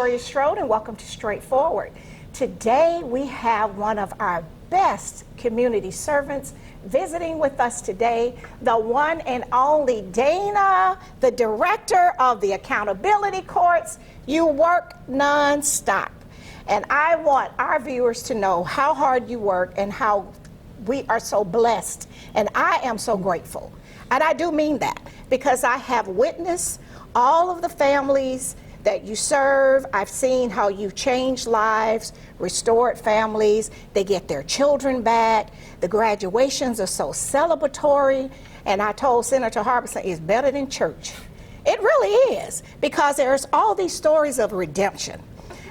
Gloria Strode, and welcome to Straightforward. Today we have one of our best community servants visiting with us today, the one and only Dayna, the director of the accountability courts. You work non-stop, and I want our viewers to know how hard you work and how we are so blessed, and I am so grateful. And I do mean that, because I have witnessed all of the families that you serve. I've seen how you've changed lives, restored families. They get their children back. The graduations are so celebratory. And I told Senator Harbison, it's better than church. It really is, because there's all these stories of redemption.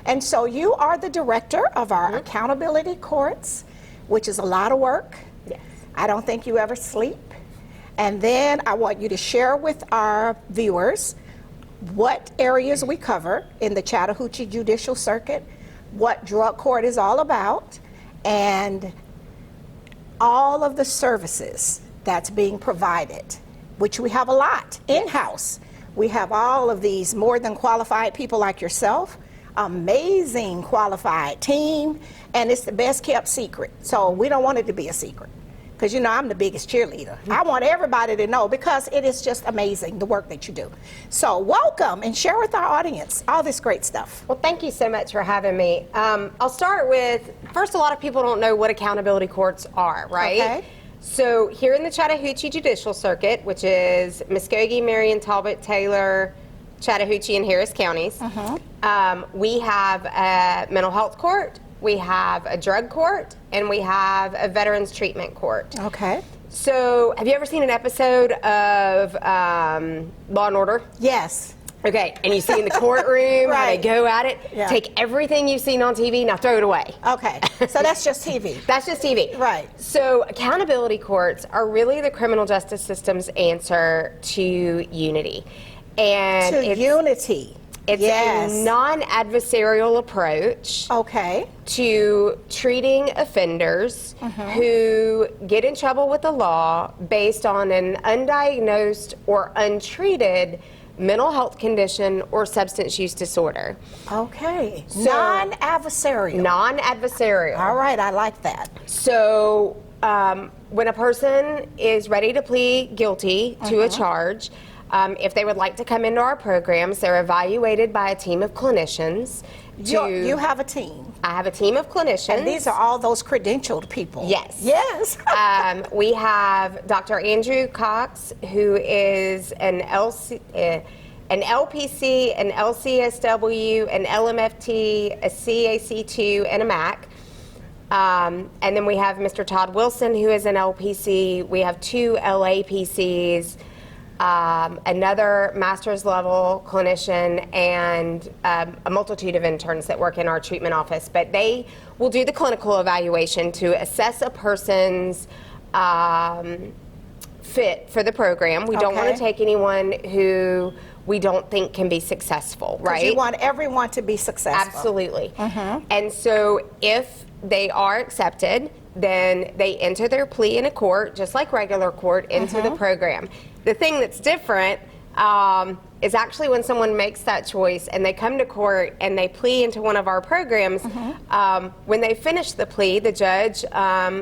And so you are the director of our accountability courts, which is a lot of work. Yes. I don't think you ever sleep. And then I want you to share with our viewers what areas we cover in the Chattahoochee Judicial Circuit, what drug court is all about, and all of the services that's being provided, which we have a lot in-house. We have all of these more than qualified people like yourself, amazing qualified team, and it's the best kept secret. So we don't want it to be a secret, because you know I'm the biggest cheerleader. I want everybody to know, because it is just amazing, the work that you do. So welcome, and share with our audience all this great stuff. Well, thank you so much for having me. I'll start with, first, a lot of people don't know what accountability courts are, right? Okay. So here in the Chattahoochee Judicial Circuit, which is Muskogee, Marion, Talbot, Taylor, Chattahoochee, and Harris counties, we have a mental health court, we have a drug court, and we have a veterans treatment court. Okay. So have you ever seen an episode of Law and Order? Yes. Okay, and you see in the courtroom how they Right. go at it, Yeah. take everything you've seen on TV, now throw it away. Okay, so that's just TV. That's just TV. Right. So accountability courts are really the criminal justice system's answer to unity. And To unity. it's Yes. a non-adversarial approach Okay. to treating offenders who get in trouble with the law based on an undiagnosed or untreated mental health condition or substance use disorder. Okay. So- Non-adversarial. Non-adversarial. All right, I like that. So when a person is ready to plead guilty to a charge, if they would like to come into our programs, they're evaluated by a team of clinicians. You have a team. I have a team of clinicians. And these are all those credentialed people. Yes. Yes. We have Dr. Andrew Cox, who is an LPC, an LCSW, an LMFT, a CAC2, and a MAC. And then we have Mr. Todd Wilson, who is an LPC. We have 2 LAPCs, another master's level clinician, and a multitude of interns that work in our treatment office. But they will do the clinical evaluation to assess a person's fit for the program. We don't want Okay. to take anyone who we don't think can be successful, right? You want everyone to be successful. Absolutely. And so if they are accepted, then they enter their plea in a court, just like regular court, into the program. The thing that's different is actually when someone makes that choice and they come to court and they plea into one of our programs, when they finish the plea, the judge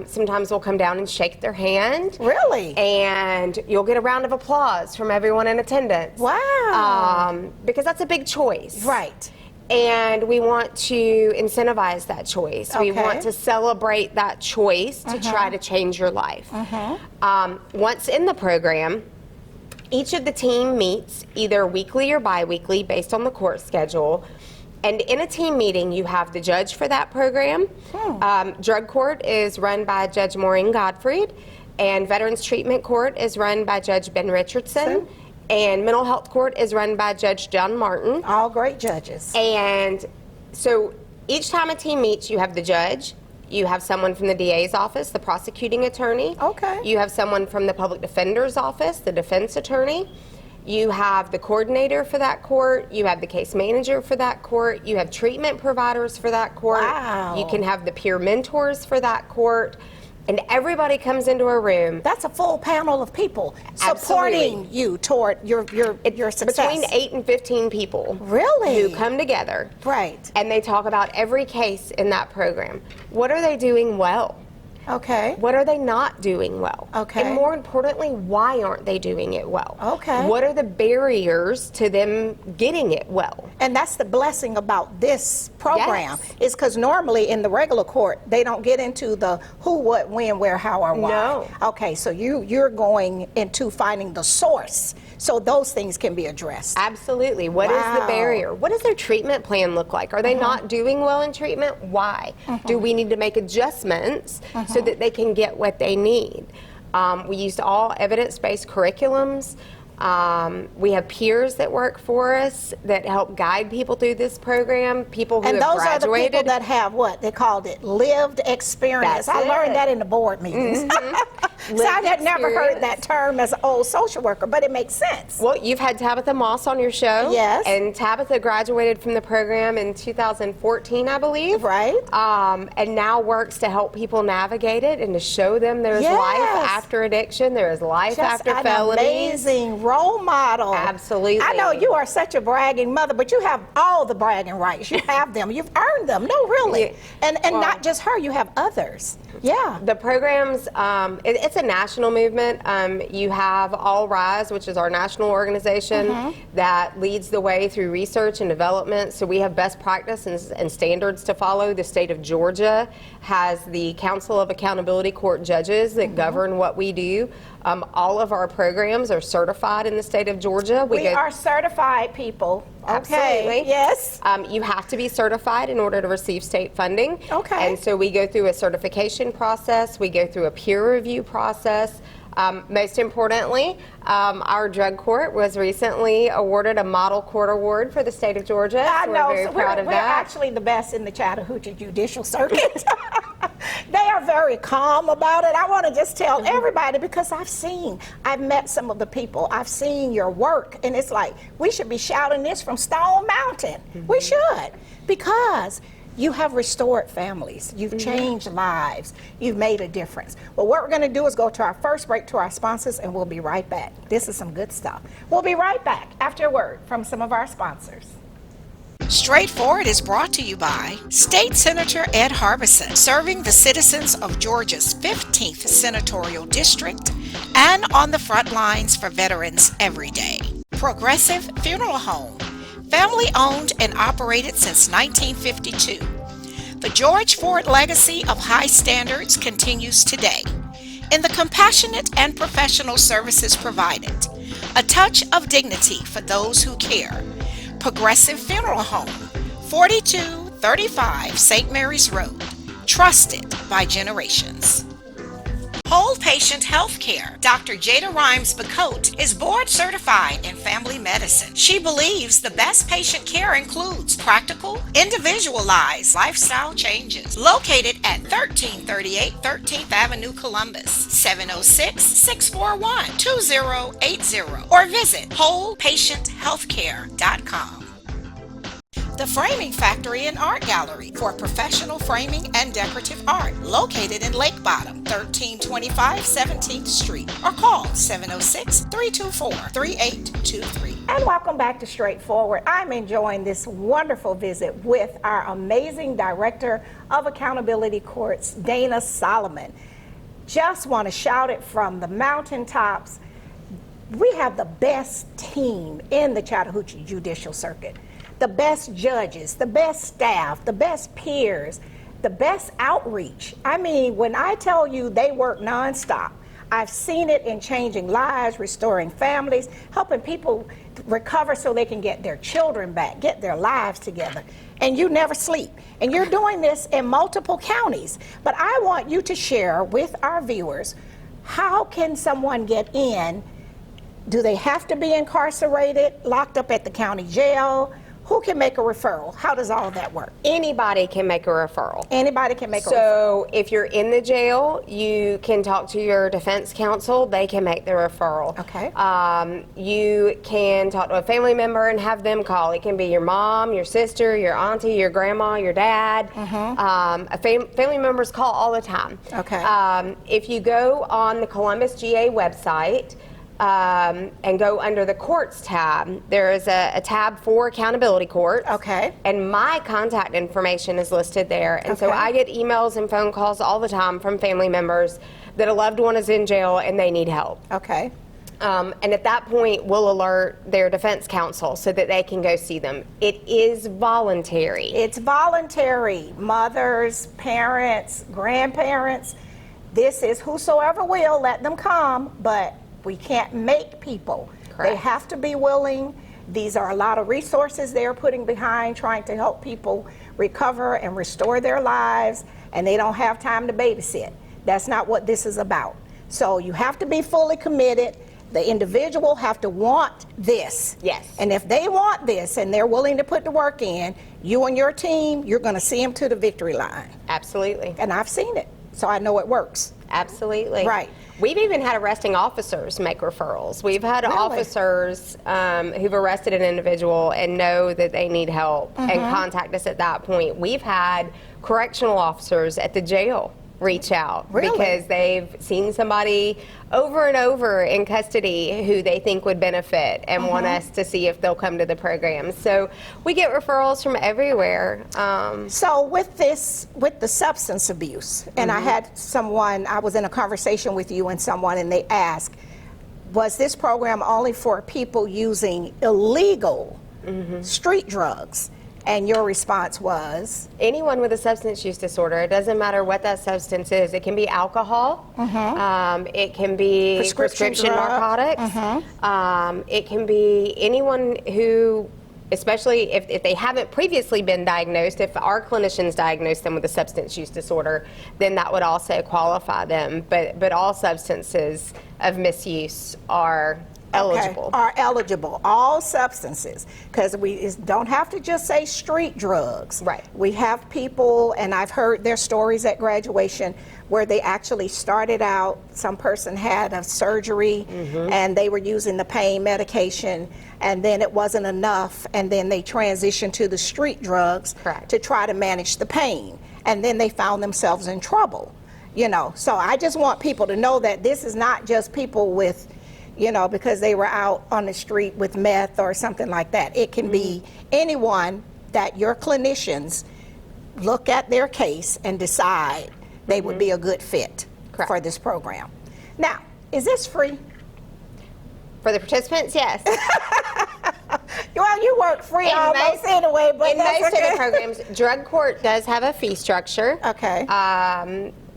sometimes will come down and shake their hand. Really? And you'll get a round of applause from everyone in attendance. Wow. Because that's a big choice. Right. And we want to incentivize that choice. We Okay. want to celebrate that choice to try to change your life. Once in the program, each of the team meets either weekly or bi-weekly based on the court schedule. And in a team meeting, you have the judge for that program. Drug court is run by Judge Maureen Gottfried, and Veterans Treatment Court is run by Judge Ben Richardson. And mental health court is run by Judge John Martin. All great judges. And so each time a team meets, you have the judge, you have someone from the DA's office, the prosecuting attorney. Okay. You have someone from the public defender's office, the defense attorney. You have the coordinator for that court. You have the case manager for that court. You have treatment providers for that court. Wow. You can have the peer mentors for that court. and everybody comes into a room. That's a full panel of people Absolutely. supporting you toward your success. Between 8 and 15 people. Really? Who come together. Right. And they talk about every case in that program. What are they doing well? Okay. What are they not doing well? Okay. And more importantly, why aren't they doing it well? Okay. What are the barriers to them getting it well? And that's the blessing about this program, Yes. is because normally in the regular court, they don't get into the who, what, when, where, how, or why. No. Okay, so you're going into finding the source so those things can be addressed. Absolutely. What is the Wow. barrier? What does their treatment plan look like? Are they not doing well in treatment? Why? Do we need to make adjustments so that they can get what they need? We used all evidence-based curriculums. We have peers that work for us that help guide people through this program, people who And have those are the graduated. people that have what? They called it lived experience. That's I learned it. that in the board meetings. So I Lived had never heard experience. that term as an old social worker, but it makes sense. Well, you've had Tabitha Moss on your show. Yes. And Tabitha graduated from the program in 2014, I believe. Right. And now works to help people navigate it and to show them there's Yes. life after addiction, there is life Just after an felonies. amazing role model. Absolutely. I know you are such a bragging mother, but you have all the bragging rights. You have them. You've earned them. No, really. Yeah. And Well- not just her. You have others. Yeah. The programs, it's a national movement. You have All Rise, which is our national organization that leads the way through research and development. So we have best practice and standards to follow. The state of Georgia has the Council of Accountability Court Judges that govern what we do. All of our programs are certified in the state of Georgia. We are certified people. Okay. Absolutely. Yes. You have to be certified in order to receive state funding. Okay. And so we go through a certification process. We go through a peer review process. Most importantly, our drug court was recently awarded a model court award for the state of Georgia. I So know. We're very So proud of we're that. actually the best in the Chattahoochee Judicial Circuit. They are very calm about it. I want to just tell everybody, because I've met some of the people. I've seen your work, and it's like, we should be shouting this from Stone Mountain. We should, because you have restored families. You've changed lives. You've made a difference. Well, what we're going to do is go to our first break to our sponsors, and we'll be right back. This is some good stuff. We'll be right back after a word from some of our sponsors. Straightforward is brought to you by State Senator Ed Harbison, serving the citizens of Georgia's 15th Senatorial District and on the front lines for veterans every day. Progressive Funeral Home, family owned and operated since 1952. The George Ford legacy of high standards continues today in the compassionate and professional services provided, a touch of dignity for those who care. Progressive Funeral Home, 4235 St. Mary's Road, trusted by generations. Whole Patient Healthcare. Dr. Jada Rimes-Bacote is board certified in family medicine. She believes the best patient care includes practical, individualized lifestyle changes. Located at 1338 13th Avenue, Columbus, 706-641-2080, or visit wholepatienthealthcare.com. The Framing Factory and Art Gallery for professional framing and decorative art, located in Lake Bottom, 1325 17th Street, or call 706-324-3823. And welcome back to Straightforward. I'm enjoying this wonderful visit with our amazing Director of Accountability Courts, Dayna Solomon. Just want to shout it from the mountaintops. We have the best team in the Chattahoochee Judicial Circuit. The best judges, the best staff, the best peers, the best outreach. I mean, when I tell you they work nonstop, I've seen it in changing lives, restoring families, helping people recover so they can get their children back, get their lives together. And you never sleep. And you're doing this in multiple counties. But I want you to share with our viewers, how can someone get in? Do they have to be incarcerated, locked up at the county jail? who can make a referral? How does all of that work? Anybody can make a referral. Anybody can make a referral. So if you're in the jail, you can talk to your defense counsel. They can make the referral. Okay. You can talk to a family member and have them call. It can be your mom, your sister, your auntie, your grandma, your dad. Family members call all the time. Okay. If you go on the Columbus GA website, and go under the courts tab, there is a tab for accountability courts. Okay. And my contact information is listed there. And so Okay. I get emails and phone calls all the time from family members that a loved one is in jail and they need help. Okay. And at that point, we'll alert their defense counsel so that they can go see them. It is voluntary. It's voluntary. Mothers, parents, grandparents. This is whosoever will, let them come, but we can't make people. Correct. They have to be willing. These are a lot of resources they're putting behind trying to help people recover and restore their lives, and they don't have time to babysit. That's not what this is about. So you have to be fully committed. The individual have to want this. Yes. And if they want this and they're willing to put the work in, you and your team, you're going to see them to the victory line. Absolutely. And I've seen it, so I know it works. Absolutely. Right. We've even had arresting officers make referrals. We've had Really? officers who've arrested an individual and know that they need help and contact us at that point. We've had correctional officers at the jail reach out Really? because they've seen somebody over and over in custody who they think would benefit and want us to see if they'll come to the program. So we get referrals from everywhere. So with the substance abuse, and I had someone, I was in a conversation with you and someone, and they asked, was this program only for people using illegal street drugs? And your response was? Anyone with a substance use disorder, it doesn't matter what that substance is. It can be alcohol, it can be prescription narcotics, it can be anyone who, especially if they haven't previously been diagnosed, if our clinicians diagnose them with a substance use disorder, then that would also qualify them. But all substances of misuse are eligible. Okay, are eligible, all substances, because we don't have to just say street drugs. Right. We have people, and I've heard their stories at graduation where they actually started out, some person had a surgery and they were using the pain medication, and then it wasn't enough, and then they transitioned to the street drugs. Correct. To try to manage the pain, and then they found themselves in trouble. You know, so I just want people to know that this is not just people with, you know, because they were out on the street with meth or something like that. It can be anyone that your clinicians look at their case and decide they would be a good fit for this program. Now, is this free? For the participants, yes. Well, you work free almost anyway, but in most of the programs, drug court does have a fee structure. Okay.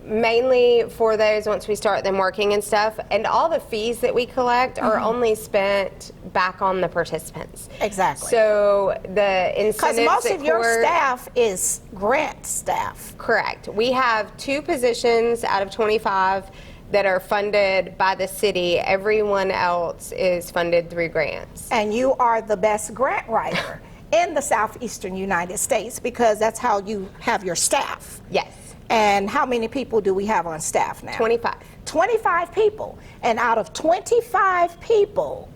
Mainly for those once we start them working and stuff, and all the fees that we collect are only spent back on the participants. Exactly. So the incentives, because most at of your court- staff is grant staff. Correct. We have 2 positions out of 25 that are funded by the city. Everyone else is funded through grants. And you are the best grant writer in the southeastern United States, because that's how you have your staff. Yes. And how many people do we have on staff now? 25. 25 people. And out of 25 people,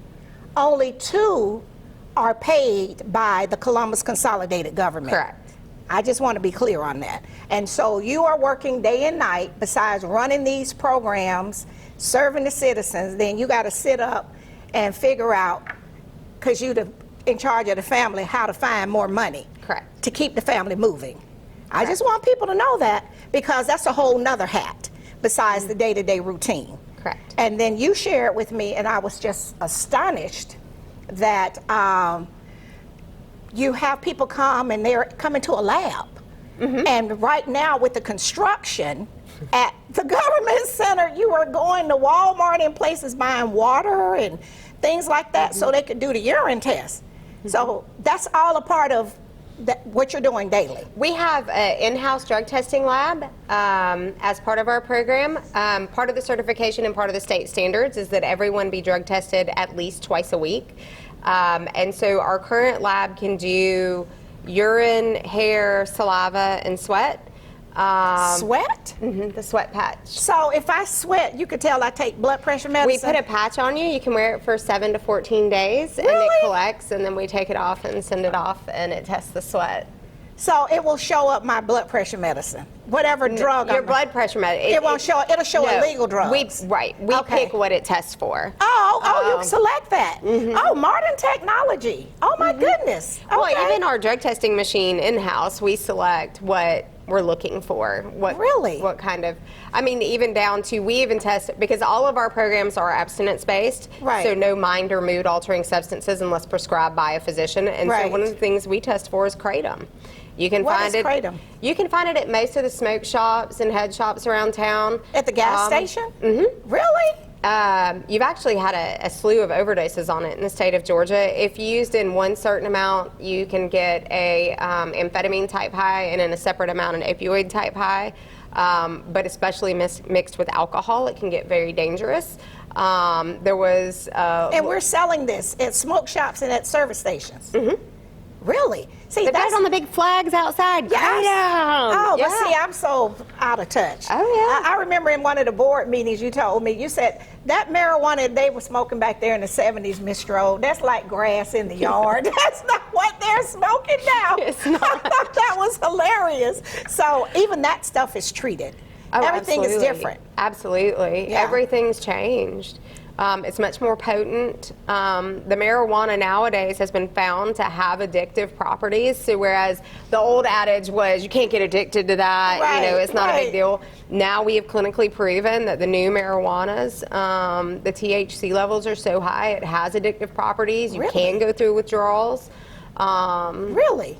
only 2 are paid by the Columbus Consolidated Government. Correct. I just want to be clear on that. And so you are working day and night besides running these programs, serving the citizens. Then you got to sit up and figure out, because you're in charge of the family, how to find more money. Correct. To keep the family moving. I just want people to know that, because that's a whole nother hat besides the day-to-day routine. Correct. And then you shared with me, and I was just astonished that you have people come and they're coming to a lab. And right now with the construction at the government center, you are going to Walmart and places buying water and things like that so they could do the urine test. So that's all a part of what you're doing daily. We have an in-house drug testing lab as part of our program. Part of the certification and part of the state standards is that everyone be drug tested at least twice a week. And so our current lab can do urine, hair, saliva, and sweat. Sweat? The sweat patch. So if I sweat, you could tell I take blood pressure medicine? We put a patch on you. You can wear it for 7 to 14 days, and it collects, and then we take it off and send it off, and it tests the sweat. So it will show up my blood pressure medicine, whatever drug. Your blood pressure medicine. It won't show. It'll show illegal drugs. We pick what it tests for. You can select that. Oh, modern technology. Oh my goodness. Okay. Well, even our drug testing machine in-house, we select what we're looking for. What kind of, I mean, even down to, we even test, because all of our programs are abstinence-based, so no mind or mood-altering substances unless prescribed by a physician. And so one of the things we test for is kratom. You can find it. Kratom? You can find it at most of the smoke shops and head shops around town. At the gas station? Really? You've actually had a slew of overdoses on it in the state of Georgia. If used in one certain amount, you can get a amphetamine type high, and in a separate amount, an opioid type high. But especially mixed with alcohol, it can get very dangerous. There was... and we're selling this at smoke shops and at service stations. Really? See, they got it on the big flags outside. Yes. But see, I'm so out of touch. I remember in one of the board meetings you told me, you said that marijuana they were smoking back there in the 70s, Miss Strode, that's like grass in the yard. That's not what they're smoking now. It's not. I thought that was hilarious. So even that stuff is treated. Everything is different. Absolutely. Everything's changed. It's much more potent. The marijuana nowadays has been found to have addictive properties. So whereas the old adage was you can't get addicted to that, it's not a big deal. Now we have clinically proven that the new marijuanas, the THC levels are so high, it has addictive properties. You can go through withdrawals. Really?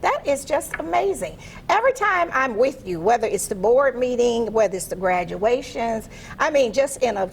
That is just amazing. Every time I'm with you, whether it's the board meeting, whether it's the graduations, I mean, just in a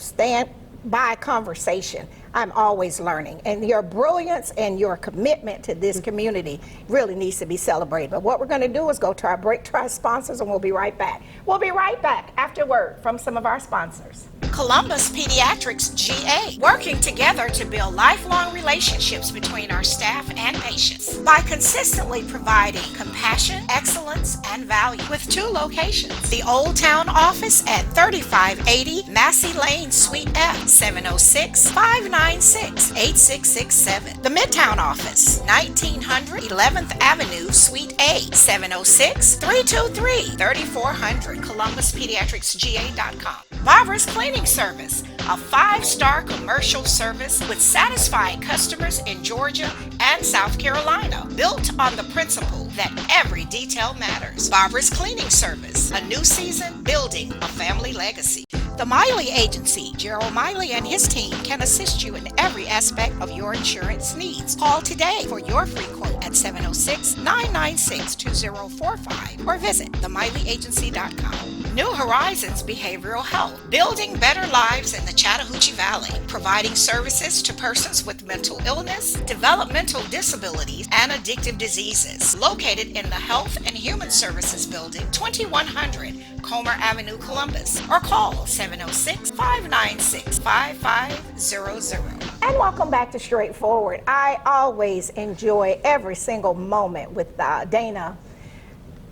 by conversation, I'm always learning. And your brilliance and your commitment to this community really needs to be celebrated. But what we're going to do is go to our break to our sponsors, and we'll be right back. We'll be right back after a word from some of our sponsors. Columbus Pediatrics GA, working together to build lifelong relationships between our staff and patients by consistently providing compassion, excellence, and value with 2 locations. The Old Town office at 3580 Massey Lane, Suite F, 706-596-8667. The Midtown office, 1900 11th Avenue, Suite A, 706-323-3400, ColumbusPediatricsGA.com. Barbara's Cleaning Service, a 5-star commercial service with satisfied customers in Georgia and South Carolina, built on the principle that every detail matters. Barbara's Cleaning Service, a new season building a family legacy. The Miley Agency, Gerald Miley and his team can assist you in every aspect of your insurance needs. Call today for your free quote at 706-996-2045 or visit themiley.agency.com. New Horizons Behavioral Health, building better lives in the Chattahoochee Valley, providing services to persons with mental illness, developmental disabilities, and addictive diseases. Located in the Health and Human Services Building, 2100 Comer Avenue, Columbus, or call 706-596-5500. And welcome back to Straightforward. I always enjoy every single moment with Dayna,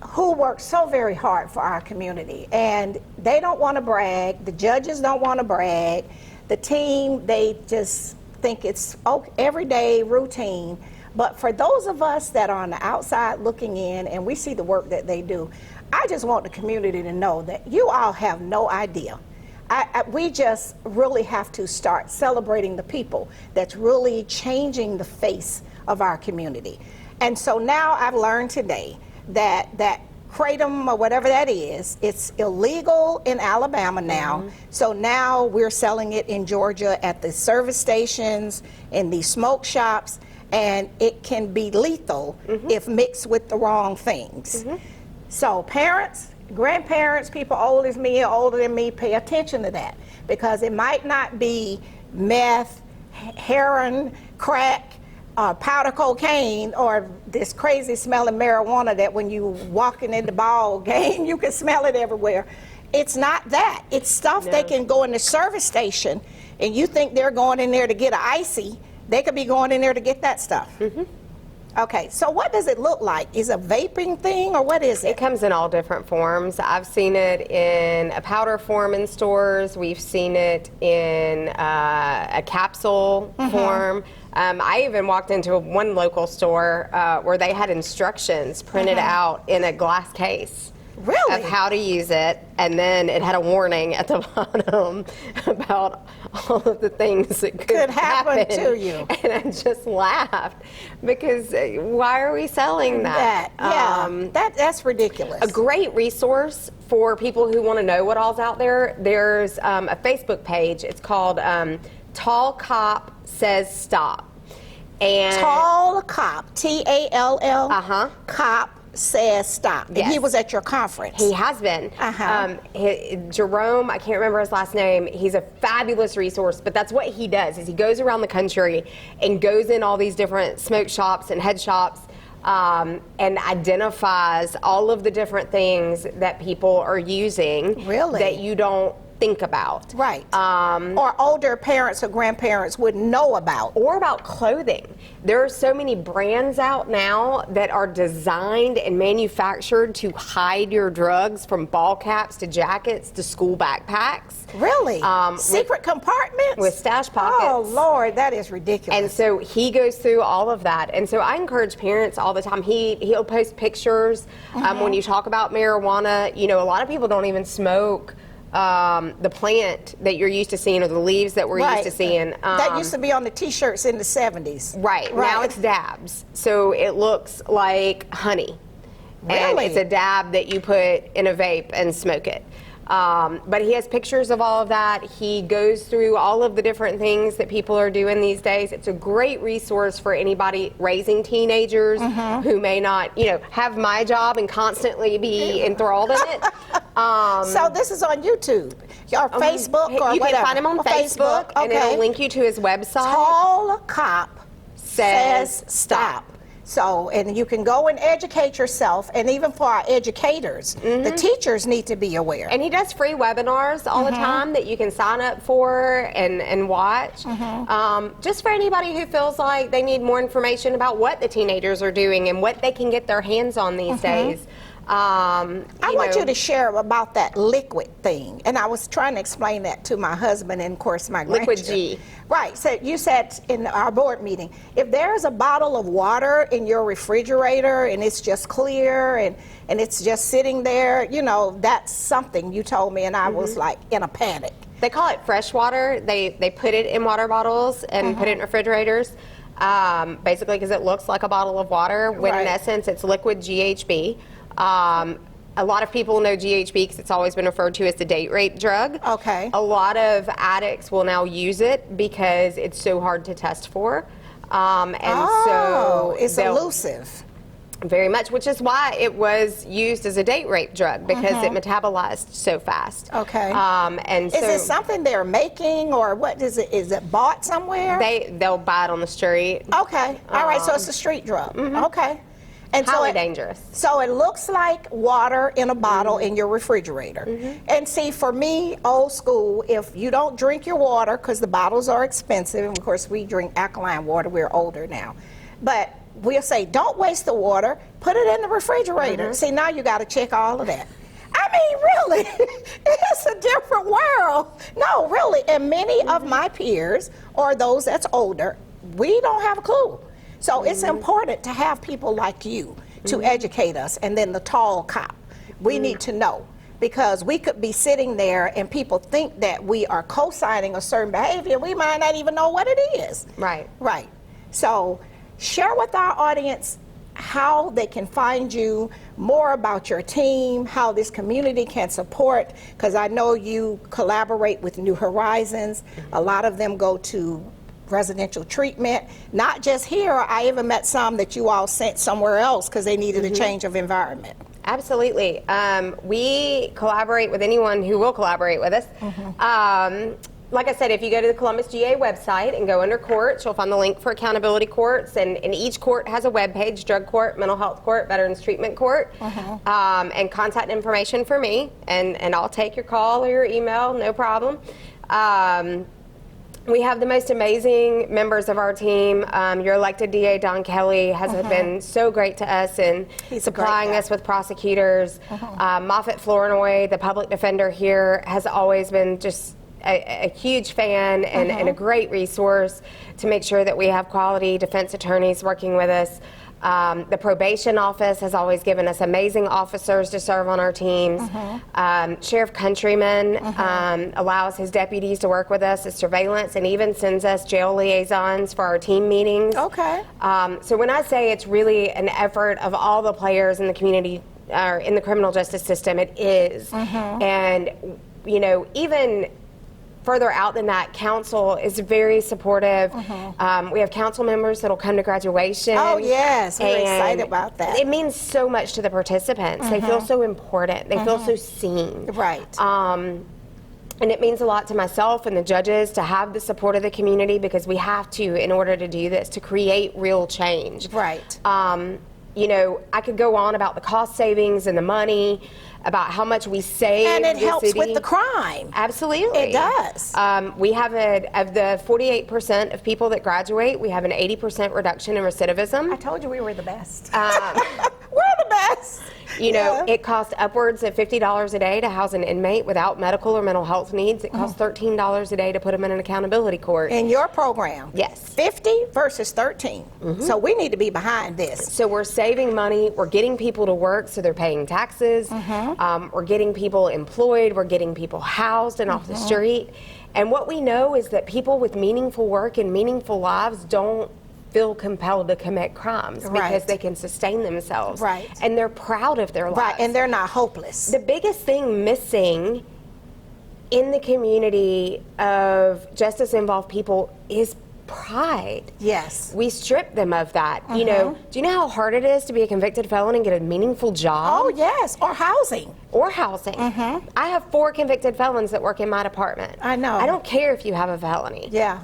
who works so very hard for our community. And they don't want to brag. The judges don't want to brag. The team, they just think it's everyday routine. But for those of us that are on the outside looking in and we see the work that they do, I just want the community to know that you all have no idea. We just really have to start celebrating the people that's really changing the face of our community. And so now I've learned today that kratom or whatever that is, it's illegal in Alabama now. So now we're selling it in Georgia at the service stations, in the smoke shops, and it can be lethal if mixed with the wrong things. So parents, grandparents, people older than me, pay attention to that, because it might not be meth, heroin, crack, powder cocaine, or this crazy smelling marijuana that when you walking in the ball game, you can smell it everywhere. It's not that. It's stuff they can go in the service station and you think they're going in there to get an icy, They could be going in there to get that stuff. Okay, so what does it look like? Is it a vaping thing or what is It it? comes in all different forms. I've seen it in a powder form in stores. We've seen it in a capsule form. I even walked into one local store where they had instructions printed out in a glass case. Really? Of how to use it, and then it had a warning at the bottom about all of the things that could happen to you. And I just laughed because why are we selling that? That's ridiculous. A great resource for people who want to know what all's out there. There's a Facebook page. It's called Tall Cop Says Stop. And Tall Cop, Tall, Cop Says Stop. And he Yes. was at your conference. He has been. Jerome, I can't remember his last name. He's a fabulous resource, but that's what he does, is he goes around the country and goes in all these different smoke shops and head shops and identifies all of the different things that people are using Really? that you don't think about. Right. Or older parents or grandparents wouldn't know about. Or about clothing. There are so many brands out now that are designed and manufactured to hide your drugs, from ball caps to jackets to school backpacks. Really? Secret compartments? With stash pockets. Oh, Lord, that is ridiculous. And so he goes through all of that. And so I encourage parents all the time. He'll post pictures when you talk about marijuana. You know, a lot of people don't even smoke the plant that you're used to seeing, or the leaves that we're used to seeing. That used to be on the T-shirts in the 70s. Right. Now it's dabs. So it looks like honey. Really? And it's a dab that you put in a vape and smoke it. But he has pictures of all of that. He goes through all of the different things that people are doing these days. It's a great resource for anybody raising teenagers who may not, have my job and constantly be enthralled in it. So this is on YouTube, or Facebook, or you whatever. can find him on Facebook, and it'll link you to his website. Tall Cop Says Stop. So, and you can go and educate yourself, and even for our educators, the teachers need to be aware. And he does free webinars all the time that you can sign up for and watch. Just for anybody who feels like they need more information about what the teenagers are doing and what they can get their hands on these days. I want you to share about that liquid thing. And I was trying to explain that to my husband and, of course, my grandchildren. Liquid G. Right. So you said in our board meeting, if there's a bottle of water in your refrigerator and it's just clear and it's just sitting there, that's something you told me, and I was like in a panic. They call it fresh water. They put it in water bottles and put it in refrigerators, basically because it looks like a bottle of water, when in essence it's liquid GHB. A lot of people know GHB because it's always been referred to as the date rape drug. Okay. A lot of addicts will now use it because it's so hard to test for. So it's elusive. Very much, which is why it was used as a date rape drug, because it metabolized so fast. Okay. And so is it something they're making, or what is it? Is it bought somewhere? they'll buy it on the street. Okay. All right. So it's a street drug. Okay. And Highly so dangerous. So it looks like water in a bottle in your refrigerator. And see, for me, old school, if you don't drink your water, because the bottles are expensive, and of course we drink alkaline water, we're older now, but we'll say, don't waste the water, put it in the refrigerator. See, now you got to check all of that. I mean, really, it's a different world. No, really, and many of my peers, or those that's older, we don't have a clue. So it's important to have people like you to educate us, and then the tall cop. We need to know, because we could be sitting there and people think that we are co-signing a certain behavior. We might not even know what it is. Right. Right. So share with our audience how they can find you, more about your team, how this community can support, because I know you collaborate with New Horizons. A lot of them go to residential treatment, not just here. I even met some that you all sent somewhere else because they needed a change of environment. Absolutely. We collaborate with anyone who will collaborate with us. Like I said, if you go to the Columbus GA website and go under courts, you'll find the link for accountability courts, and each court has a webpage: drug court, mental health court, veterans treatment court, and contact information for me, and I'll take your call or your email, no problem. We have the most amazing members of our team. Your elected DA, Don Kelly, has been so great to us in supplying us with prosecutors. Moffitt Flournoy, the public defender here, has always been just a huge fan and a great resource to make sure that we have quality defense attorneys working with us. The probation office has always given us amazing officers to serve on our teams. Sheriff Countryman allows his deputies to work with us as surveillance and even sends us jail liaisons for our team meetings. Okay. So when I say it's really an effort of all the players in the community or in the criminal justice system, it is. And, you know, even further out than that, council is very supportive. We have council members that'll come to graduation. Oh, yes. We're excited about that. It means so much to the participants. They feel so important. They feel so seen. Right. And it means a lot to myself and the judges to have the support of the community, because we have to, in order to do this, to create real change. Right. You know, I could go on about the cost savings and the money, about how much we save. And it the helps city. with the crime. Absolutely. It does. We have of the 48% of people that graduate, we have an 80% reduction in recidivism. I told you we were the best. We're the best. You know, it costs upwards of $50 a day to house an inmate without medical or mental health needs. It costs $13 a day to put them in an accountability court. In your program? Yes. 50 versus 13. So we need to be behind this. So we're saving money. We're getting people to work so they're paying taxes. We're getting people employed. We're getting people housed and off the street. And what we know is that people with meaningful work and meaningful lives don't feel compelled to commit crimes because they can sustain themselves. Right. And they're proud of their lives. Right, and they're not hopeless. The biggest thing missing in the community of justice-involved people is pride. Yes. We strip them of that. You know, do you know how hard it is to be a convicted felon and get a meaningful job? Oh, yes, or housing. Or housing. I have 4 convicted felons that work in my department. I know. I don't care if you have a felony. Yeah.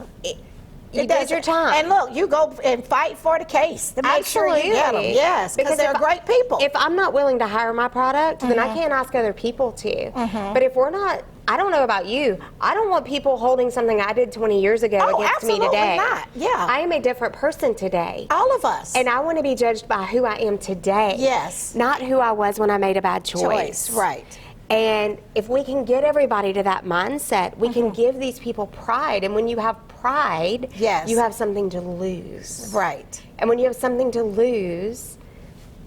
You did your time. And look, you go and fight for the case to make sure you get them. Yes, because they're great people. If I'm not willing to hire my product, then I can't ask other people to. But if we're not, I don't know about you, I don't want people holding something I did 20 years ago against me today. Not. Yeah. I am a different person today. All of us. And I want to be judged by who I am today. Yes. Not who I was when I made a bad choice. Right. And if we can get everybody to that mindset, we can give these people pride. And when you have pride, you have something to lose. Right. And when you have something to lose,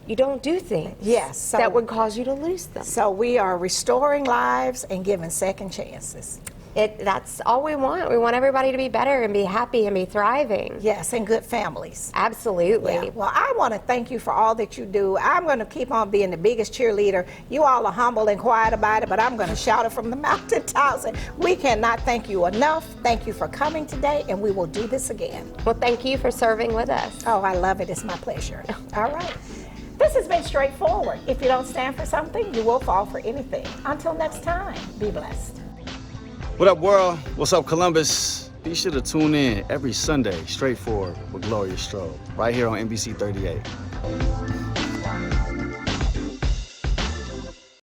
you don't do things that would cause you to lose them. So we are restoring lives and giving second chances. That's all we want. We want everybody to be better and be happy and be thriving. Yes, and good families. Absolutely. Yeah. Well, I want to thank you for all that you do. I'm going to keep on being the biggest cheerleader. You all are humble and quiet about it, but I'm going to shout it from the mountaintops. And we cannot thank you enough. Thank you for coming today, and we will do this again. Well, thank you for serving with us. Oh, I love it. It's my pleasure. All right. This has been Straightforward. If you don't stand for something, you will fall for anything. Until next time, be blessed. What up, world? What's up, Columbus? Be sure to tune in every Sunday, Straightforward with Gloria Strode, right here on NBC 38.